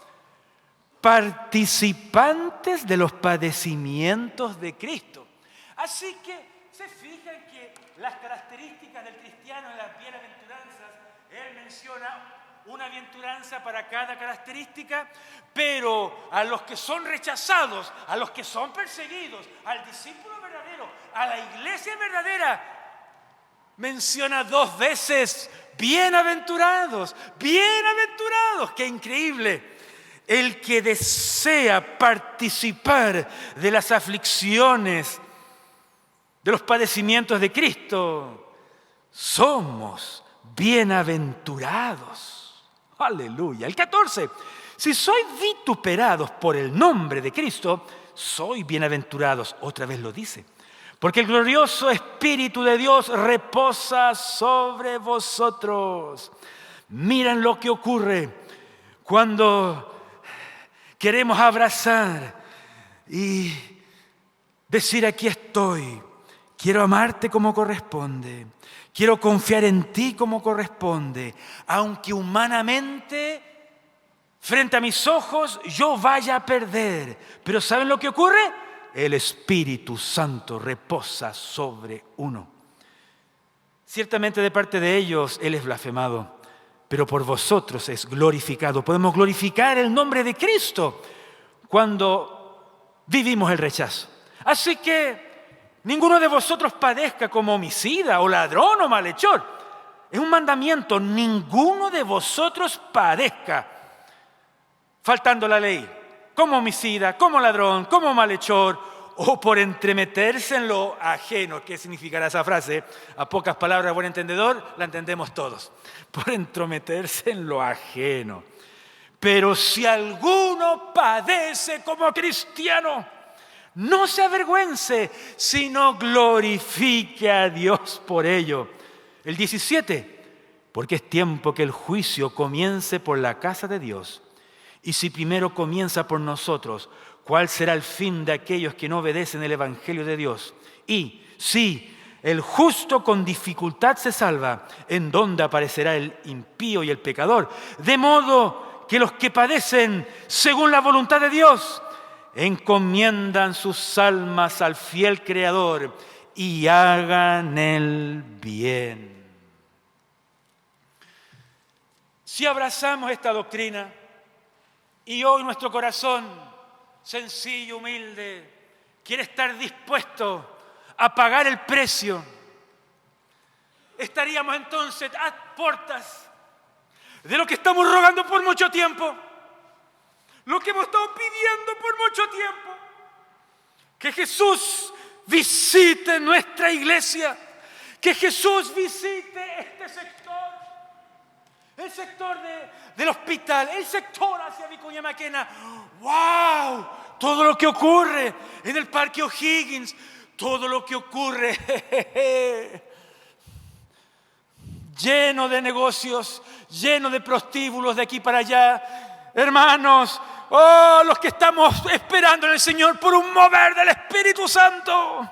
Participantes de los padecimientos de Cristo. Así que se fijan que las características del cristiano en las bienaventuranzas, él menciona una bienaventuranza para cada característica, pero a los que son rechazados, a los que son perseguidos, al discípulo verdadero, a la iglesia verdadera, menciona 2 veces bienaventurados, bienaventurados. ¡Qué increíble! El que desea participar de las aflicciones, de los padecimientos de Cristo, somos bienaventurados. Aleluya. El 14. Si sois vituperados por el nombre de Cristo, sois bienaventurados. Otra vez lo dice. Porque el glorioso Espíritu de Dios reposa sobre vosotros. Miren lo que ocurre cuando queremos abrazar y decir: aquí estoy, quiero amarte como corresponde, quiero confiar en ti como corresponde, aunque humanamente, frente a mis ojos, yo vaya a perder. Pero ¿saben lo que ocurre? El Espíritu Santo reposa sobre uno. Ciertamente de parte de ellos Él es blasfemado, pero por vosotros es glorificado. Podemos glorificar el nombre de Cristo cuando vivimos el rechazo. Así que ninguno de vosotros padezca como homicida o ladrón o malhechor. Es un mandamiento: ninguno de vosotros padezca faltando la ley, como homicida, como ladrón, como malhechor, o por entremeterse en lo ajeno. ¿Qué significará esa frase? A pocas palabras, buen entendedor, la entendemos todos. Por entrometerse en lo ajeno. Pero si alguno padece como cristiano, no se avergüence, sino glorifique a Dios por ello. El 17. Porque es tiempo que el juicio comience por la casa de Dios. Y si primero comienza por nosotros, ¿cuál será el fin de aquellos que no obedecen el Evangelio de Dios? Y si el justo con dificultad se salva, ¿en dónde aparecerá el impío y el pecador? De modo que los que padecen según la voluntad de Dios encomiendan sus almas al fiel Creador y hagan el bien. Si abrazamos esta doctrina y hoy nuestro corazón sencillo, humilde, quiere estar dispuesto a pagar el precio, estaríamos entonces a puertas de lo que estamos rogando por mucho tiempo, lo que hemos estado pidiendo por mucho tiempo: que Jesús visite nuestra iglesia, que Jesús visite este sector, el sector del hospital, el sector hacia Vicuña Maquena. ¡Wow! Todo lo que ocurre en el Parque O'Higgins, todo lo que ocurre lleno de negocios, lleno de prostíbulos de aquí para allá. Hermanos, los que estamos esperando en el Señor por un mover del Espíritu Santo,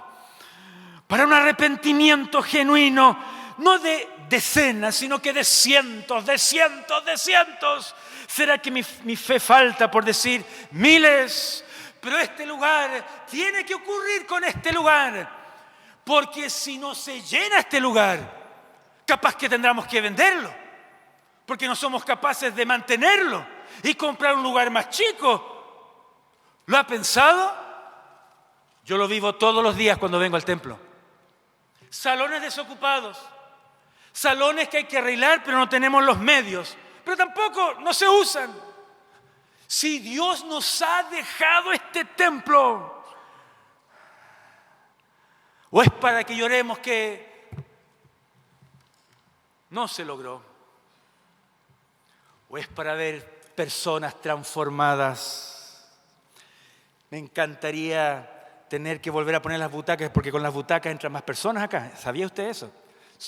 para un arrepentimiento genuino, no de decenas, sino que de cientos, de cientos, de cientos. ¿Será que mi fe falta por decir miles? Pero este lugar tiene que ocurrir con este lugar, porque si no se llena este lugar, capaz que tendremos que venderlo, porque no somos capaces de mantenerlo y comprar un lugar más chico. ¿Lo ha pensado? Yo lo vivo todos los días cuando vengo al templo. Salones desocupados, salones que hay que arreglar, pero no tenemos los medios, pero tampoco no se usan. Si Dios nos ha dejado este templo, o es para que lloremos que no se logró, o es para ver personas transformadas. Me encantaría tener que volver a poner las butacas, porque con las butacas entran más personas acá. ¿Sabía usted eso?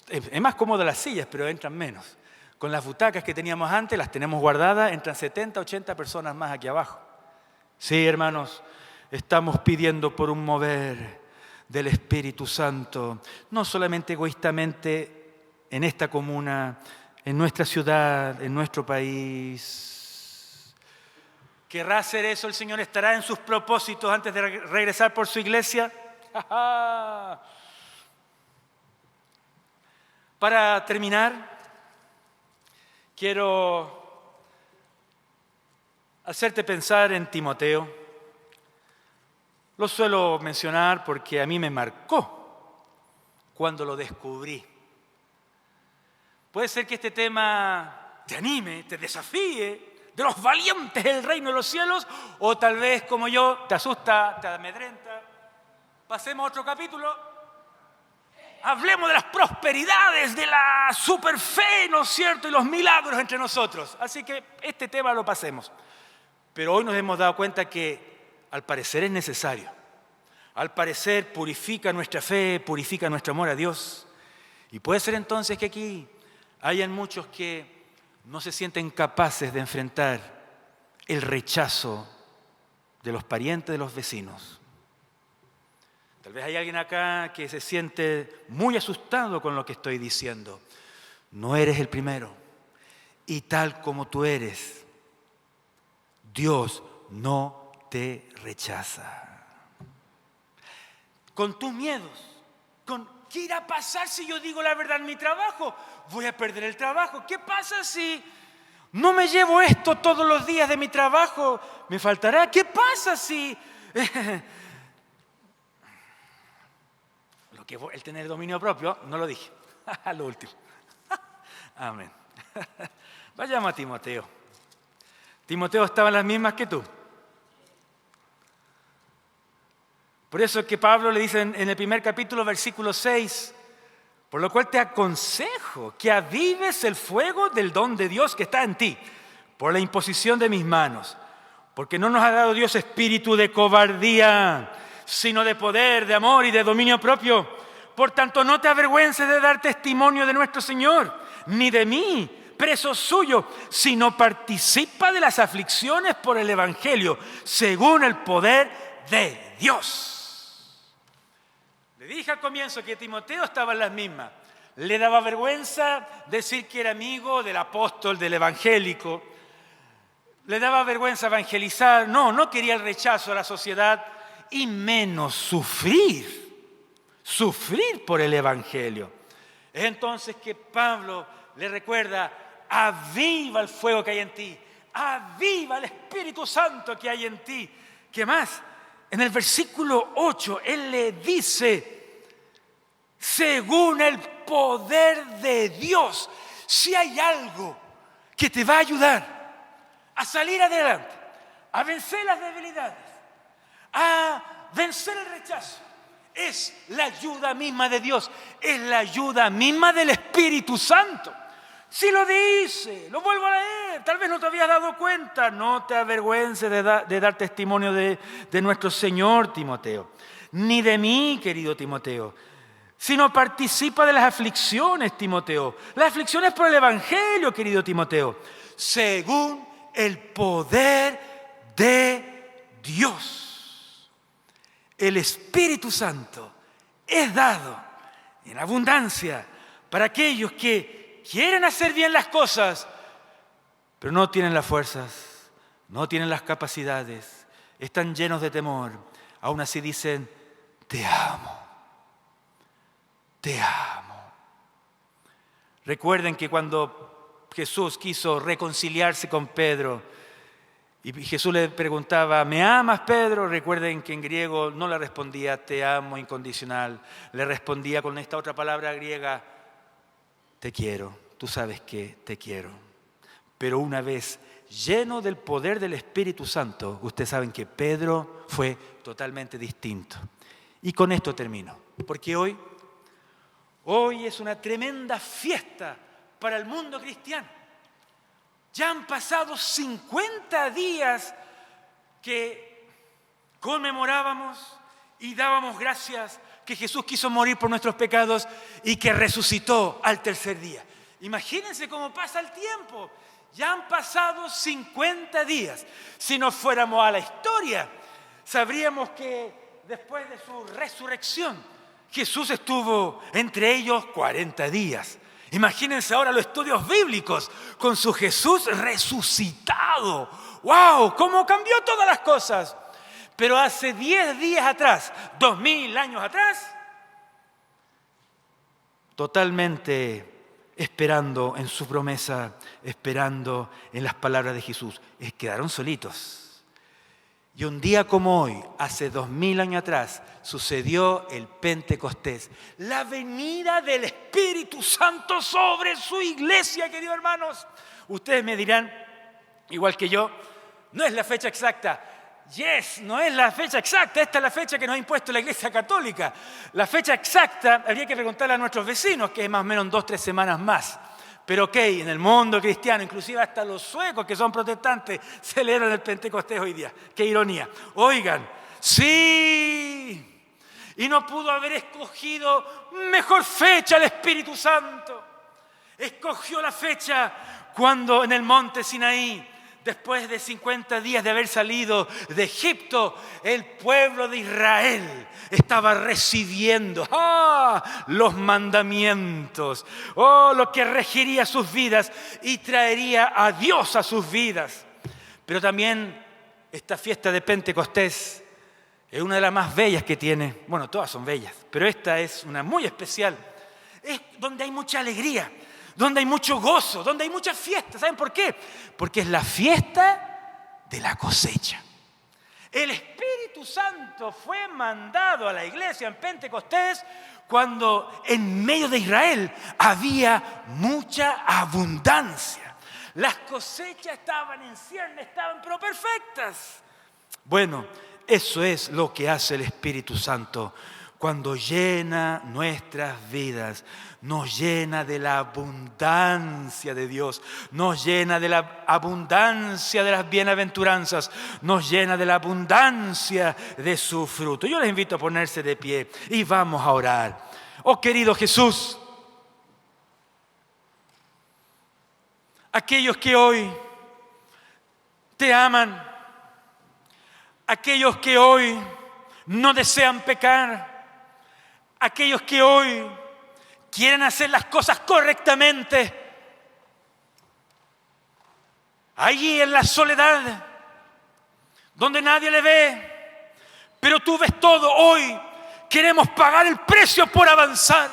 Es más cómodo las sillas, pero entran menos. Con las butacas que teníamos antes, las tenemos guardadas, entran 70, 80 personas más aquí abajo. Sí, hermanos, estamos pidiendo por un mover del Espíritu Santo, no solamente egoístamente en esta comuna, en nuestra ciudad, en nuestro país. ¿Querrá hacer eso el Señor? ¿Estará en sus propósitos antes de regresar por su iglesia? Para terminar, quiero hacerte pensar en Timoteo. Lo suelo mencionar porque a mí me marcó cuando lo descubrí. Puede ser que este tema te anime, te desafíe, de los valientes del reino de los cielos, o tal vez como yo, te asusta, te amedrenta. Pasemos a otro capítulo. Hablemos de las prosperidades, de la superfe, ¿no es cierto? Y los milagros entre nosotros. Así que este tema lo pasemos. Pero hoy nos hemos dado cuenta que al parecer es necesario. Al parecer purifica nuestra fe, purifica nuestro amor a Dios. Y puede ser entonces que aquí hayan muchos que no se sienten capaces de enfrentar el rechazo de los parientes, de los vecinos. Tal vez hay alguien acá que se siente muy asustado con lo que estoy diciendo. No eres el primero. Y tal como tú eres, Dios no te rechaza. Con tus miedos, con ¿qué irá a pasar si yo digo la verdad en mi trabajo? Voy a perder el trabajo. ¿Qué pasa si no me llevo esto todos los días de mi trabajo? ¿Me faltará? ¿Qué pasa si lo que el tener dominio propio? No lo dije. Lo último. Amén. Vayamos a Timoteo. Timoteo estaba en las mismas que tú. Por eso es que Pablo le dice en el primer capítulo, versículo 6, por lo cual te aconsejo que avives el fuego del don de Dios que está en ti, por la imposición de mis manos. Porque no nos ha dado Dios espíritu de cobardía, sino de poder, de amor y de dominio propio. Por tanto, no te avergüences de dar testimonio de nuestro Señor, ni de mí, preso suyo, sino participa de las aflicciones por el Evangelio, según el poder de Dios. Le dije al comienzo que Timoteo estaba en las mismas. Le daba vergüenza decir que era amigo del apóstol, del evangélico. Le daba vergüenza evangelizar. No quería el rechazo a la sociedad y menos sufrir por el evangelio. Es entonces que Pablo le recuerda: aviva el fuego que hay en ti, aviva el Espíritu Santo que hay en ti. ¿Qué más? En el versículo 8, él le dice, según el poder de Dios, si hay algo que te va a ayudar a salir adelante, a vencer las debilidades, a vencer el rechazo, es la ayuda misma de Dios, es la ayuda misma del Espíritu Santo. Si lo dice, lo vuelvo a leer, tal vez no te habías dado cuenta. No te avergüences de dar testimonio de nuestro Señor, Timoteo, ni de mí, querido Timoteo, sino participa de las aflicciones, Timoteo. Las aflicciones por el Evangelio, querido Timoteo, según el poder de Dios. El Espíritu Santo es dado en abundancia para aquellos que quieren hacer bien las cosas, pero no tienen las fuerzas, no tienen las capacidades, están llenos de temor. Aún así dicen, te amo, te amo. Recuerden que cuando Jesús quiso reconciliarse con Pedro y Jesús le preguntaba, ¿me amas, Pedro? Recuerden que en griego no le respondía, te amo incondicional. Le respondía con esta otra palabra griega, te quiero, tú sabes que te quiero. Pero una vez lleno del poder del Espíritu Santo, ustedes saben que Pedro fue totalmente distinto. Y con esto termino, porque hoy es una tremenda fiesta para el mundo cristiano. Ya han pasado 50 días que conmemorábamos y dábamos gracias que Jesús quiso morir por nuestros pecados y que resucitó al tercer día. Imagínense cómo pasa el tiempo. Ya han pasado 50 días. Si nos fuéramos a la historia, sabríamos que después de su resurrección, Jesús estuvo entre ellos 40 días. Imagínense ahora los estudios bíblicos con su Jesús resucitado. ¡Wow! ¿Cómo cambió todas las cosas? Pero hace 10 días atrás, 2000 años atrás, totalmente esperando en su promesa, esperando en las palabras de Jesús, quedaron solitos. Y un día como hoy, hace 2000 años atrás, sucedió el Pentecostés. La venida del Espíritu Santo sobre su iglesia, queridos hermanos. Ustedes me dirán, igual que yo, no es la fecha exacta. No es la fecha exacta. Esta es la fecha que nos ha impuesto la Iglesia Católica. La fecha exacta habría que preguntarle a nuestros vecinos, que es más o menos en 2-3 semanas más. Pero ok, en el mundo cristiano, inclusive hasta los suecos que son protestantes, celebran el Pentecostés hoy día. ¡Qué ironía! Oigan, sí, y no pudo haber escogido mejor fecha el Espíritu Santo. Escogió la fecha cuando en el monte Sinaí, después de 50 días de haber salido de Egipto, el pueblo de Israel estaba recibiendo los mandamientos, lo que regiría sus vidas y traería a Dios a sus vidas. Pero también esta fiesta de Pentecostés es una de las más bellas que tiene. Bueno, todas son bellas, pero esta es una muy especial. Es donde hay mucha alegría, donde hay mucho gozo, donde hay mucha fiesta. ¿Saben por qué? Porque es la fiesta de la cosecha. El Espíritu Santo fue mandado a la iglesia en Pentecostés cuando en medio de Israel había mucha abundancia. Las cosechas estaban en ciernes, estaban pero perfectas. Bueno, eso es lo que hace el Espíritu Santo cuando llena nuestras vidas, nos llena de la abundancia de Dios, nos llena de la abundancia de las bienaventuranzas, nos llena de la abundancia de su fruto. Yo les invito a ponerse de pie y vamos a orar. Oh querido Jesús, aquellos que hoy te aman, aquellos que hoy no desean pecar, aquellos que hoy quieren hacer las cosas correctamente, allí en la soledad, donde nadie le ve, pero tú ves todo. Hoy queremos pagar el precio por avanzar,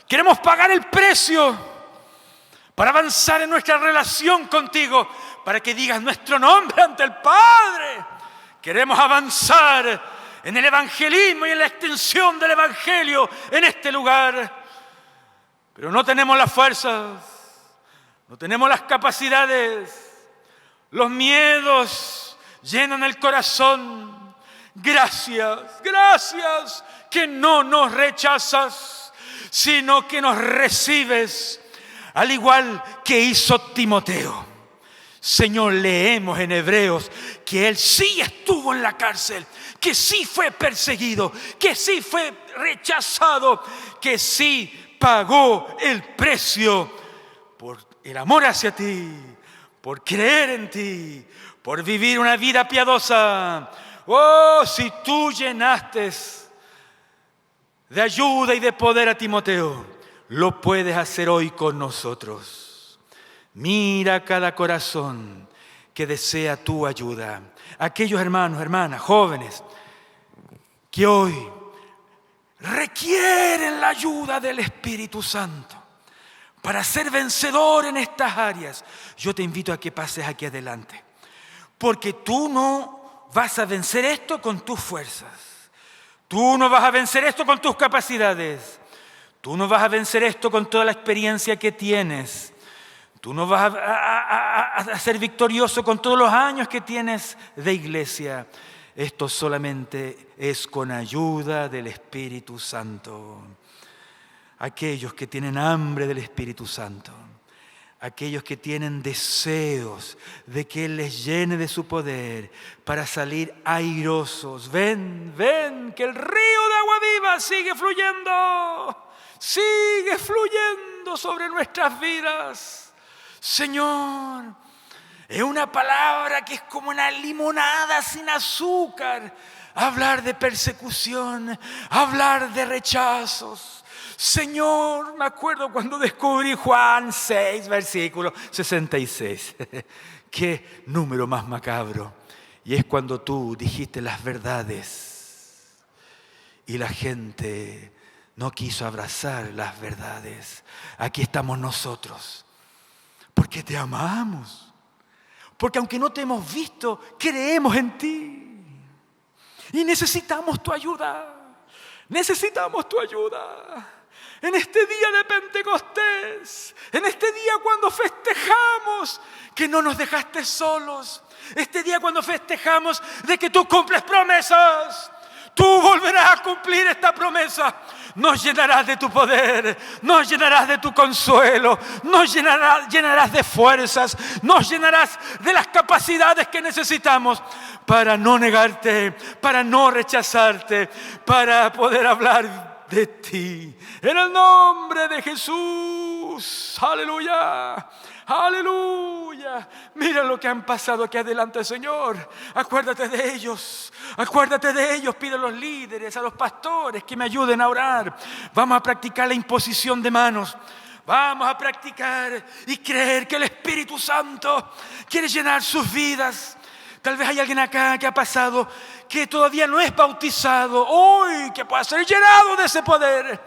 queremos pagar el precio para avanzar en nuestra relación contigo, para que digas nuestro nombre ante el Padre. Queremos avanzar en el evangelismo y en la extensión del evangelio en este lugar. Pero no tenemos las fuerzas, no tenemos las capacidades, los miedos llenan el corazón. Gracias, gracias que no nos rechazas, sino que nos recibes, al igual que hizo Timoteo. Señor, leemos en Hebreos que él sí estuvo en la cárcel, que sí fue perseguido, que sí fue rechazado, que sí pagó el precio por el amor hacia ti, por creer en ti, por vivir una vida piadosa. Oh, si tú llenaste de ayuda y de poder a Timoteo, lo puedes hacer hoy con nosotros. Mira cada corazón que desea tu ayuda. Aquellos hermanos, hermanas, jóvenes que hoy requieren la ayuda del Espíritu Santo para ser vencedor en estas áreas. Yo te invito a que pases aquí adelante, porque tú no vas a vencer esto con tus fuerzas. Tú no vas a vencer esto con tus capacidades. Tú no vas a vencer esto con toda la experiencia que tienes. Tú no vas a ser victorioso con todos los años que tienes de iglesia. Esto solamente es con ayuda del Espíritu Santo. Aquellos que tienen hambre del Espíritu Santo, aquellos que tienen deseos de que Él les llene de su poder para salir airosos. Ven, ven, que el río de agua viva sigue fluyendo sobre nuestras vidas. Señor, es una palabra que es como una limonada sin azúcar. Hablar de persecución, hablar de rechazos. Señor, me acuerdo cuando descubrí Juan 6, versículo 66. Qué número más macabro. Y es cuando tú dijiste las verdades y la gente no quiso abrazar las verdades. Aquí estamos nosotros, porque te amamos. Porque aunque no te hemos visto, creemos en ti. Y necesitamos tu ayuda. Necesitamos tu ayuda. En este día de Pentecostés, en este día cuando festejamos que no nos dejaste solos, este día cuando festejamos de que tú cumples promesas, tú volverás a cumplir esta promesa. Nos llenarás de tu poder, nos llenarás de tu consuelo, nos llenarás de fuerzas, nos llenarás de las capacidades que necesitamos para no negarte, para no rechazarte, para poder hablar de ti. En el nombre de Jesús. Aleluya. Aleluya. Mira lo que han pasado aquí adelante, Señor. Acuérdate de ellos. Acuérdate de ellos. Pide a los líderes, a los pastores que me ayuden a orar. Vamos a practicar la imposición de manos. Vamos a practicar y creer que el Espíritu Santo quiere llenar sus vidas. Tal vez hay alguien acá que ha pasado, que todavía no es bautizado hoy, que pueda ser llenado de ese poder,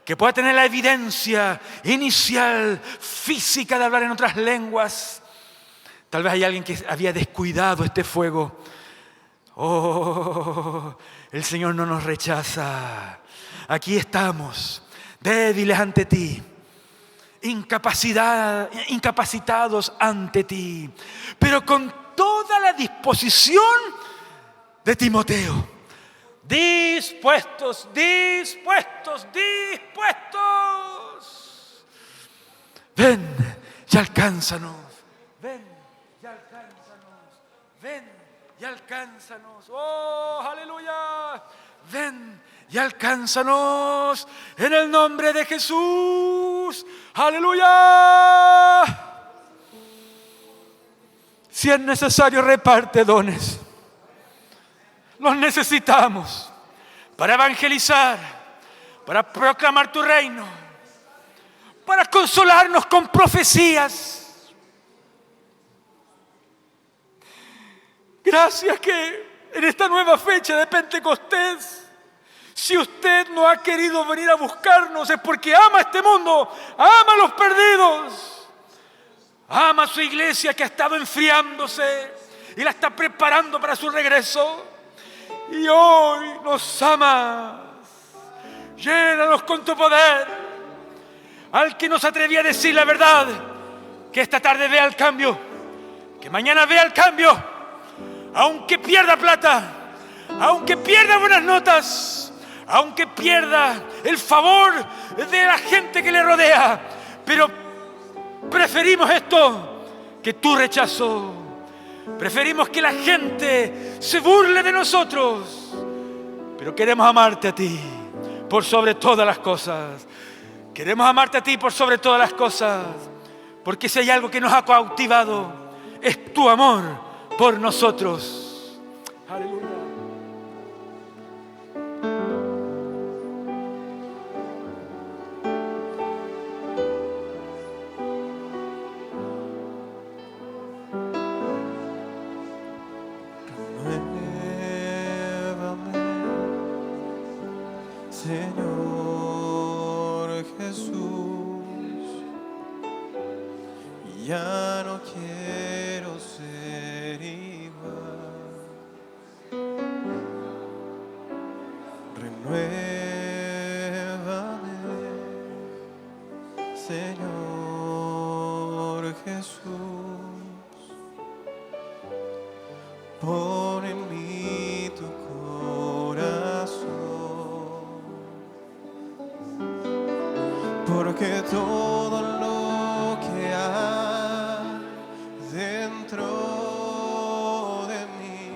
que pueda tener la evidencia inicial, física de hablar en otras lenguas. Tal vez hay alguien que había descuidado este fuego. Oh, el Señor no nos rechaza. Aquí estamos, débiles ante ti, incapacitados ante ti, pero con toda la disposición de Timoteo. Dispuestos, dispuestos, dispuestos. Ven y alcánzanos. Ven y alcánzanos. Ven y alcánzanos. Oh, aleluya. Ven y alcánzanos en el nombre de Jesús. Aleluya. Si es necesario, reparte dones. Los necesitamos para evangelizar, para proclamar tu reino, para consolarnos con profecías. Gracias que en esta nueva fecha de Pentecostés, si usted no ha querido venir a buscarnos, es porque ama este mundo, ama a los perdidos. Ama a su iglesia que ha estado enfriándose y la está preparando para su regreso. Y hoy nos amas. Llénanos con tu poder. Al que nos atrevía a decir la verdad, que esta tarde vea el cambio, que mañana vea el cambio, aunque pierda plata, aunque pierda buenas notas, aunque pierda el favor de la gente que le rodea, pero preferimos esto que tu rechazo. Preferimos que la gente se burle de nosotros, pero queremos amarte a ti por sobre todas las cosas. Queremos amarte a ti por sobre todas las cosas, porque si hay algo que nos ha cautivado, es tu amor por nosotros. Aleluya. Señor Jesús, ya no quiero ser igual. Renuévame, Señor Jesús, pon en mí tu corazón, porque todo lo que hay dentro de mí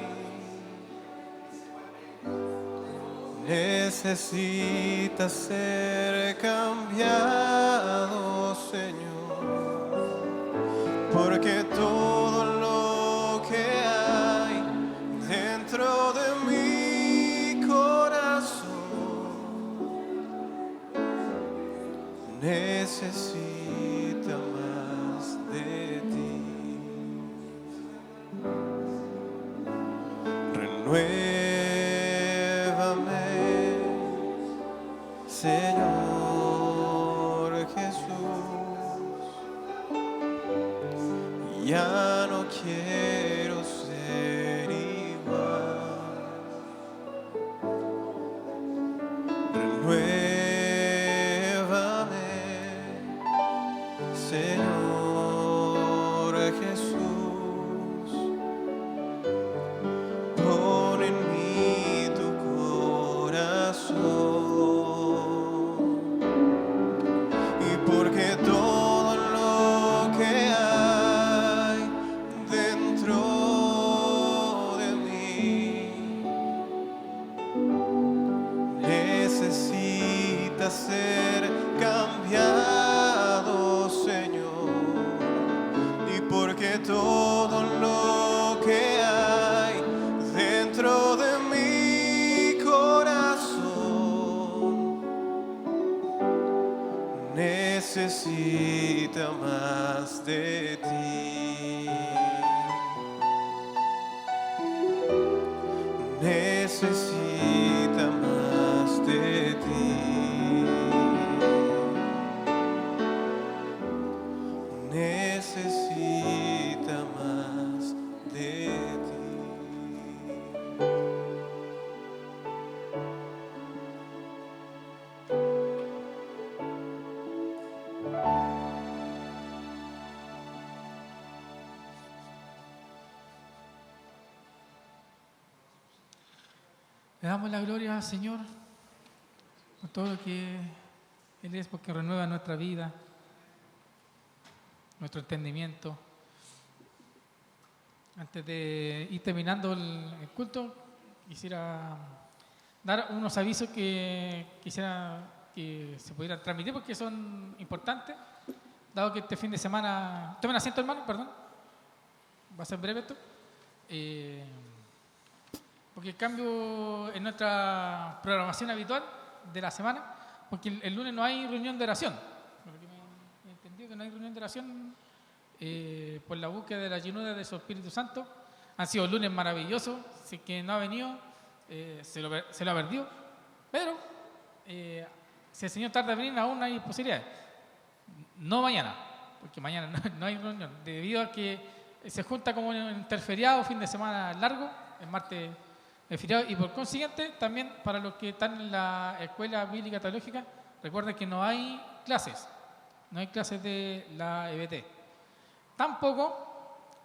necesita ser cambiado, Señor, porque todo lo que hay dentro de mi corazón necesita más de ti. Renuévame, Señor Jesús. Ya no quiero ser igual. Renuévame, Señor Jesús. Pon en mí tu corazón. Y porque todo lo que hay dentro de mí necesita ser cambiado, Señor. Y porque todo lo que hay dentro de mi corazón necesita más de ti. Necesita más de ti. Necesita más de ti. Le damos la gloria al Señor por todo lo que Él es, porque renueva nuestra vida, nuestro entendimiento. Antes de ir terminando el culto, quisiera dar unos avisos que quisiera que se pudieran transmitir porque son importantes, dado que este fin de semana... Tomen asiento, hermano, perdón. Va a ser breve esto. Porque el cambio en nuestra programación habitual de la semana, porque el lunes no hay reunión de oración. Porque me he entendido que no hay reunión de oración por la búsqueda de la llenura de su Espíritu Santo. Han sido lunes maravillosos, si que no ha venido, se lo ha perdido. Pero si el Señor tarda en venir, aún hay posibilidades. No mañana, porque mañana no hay reunión, debido a que se junta como un interferiado, fin de semana largo, el martes el feriado, y por consiguiente también para los que están en la escuela bíblica teológica, recuerden que no hay clases de la EBT. Tampoco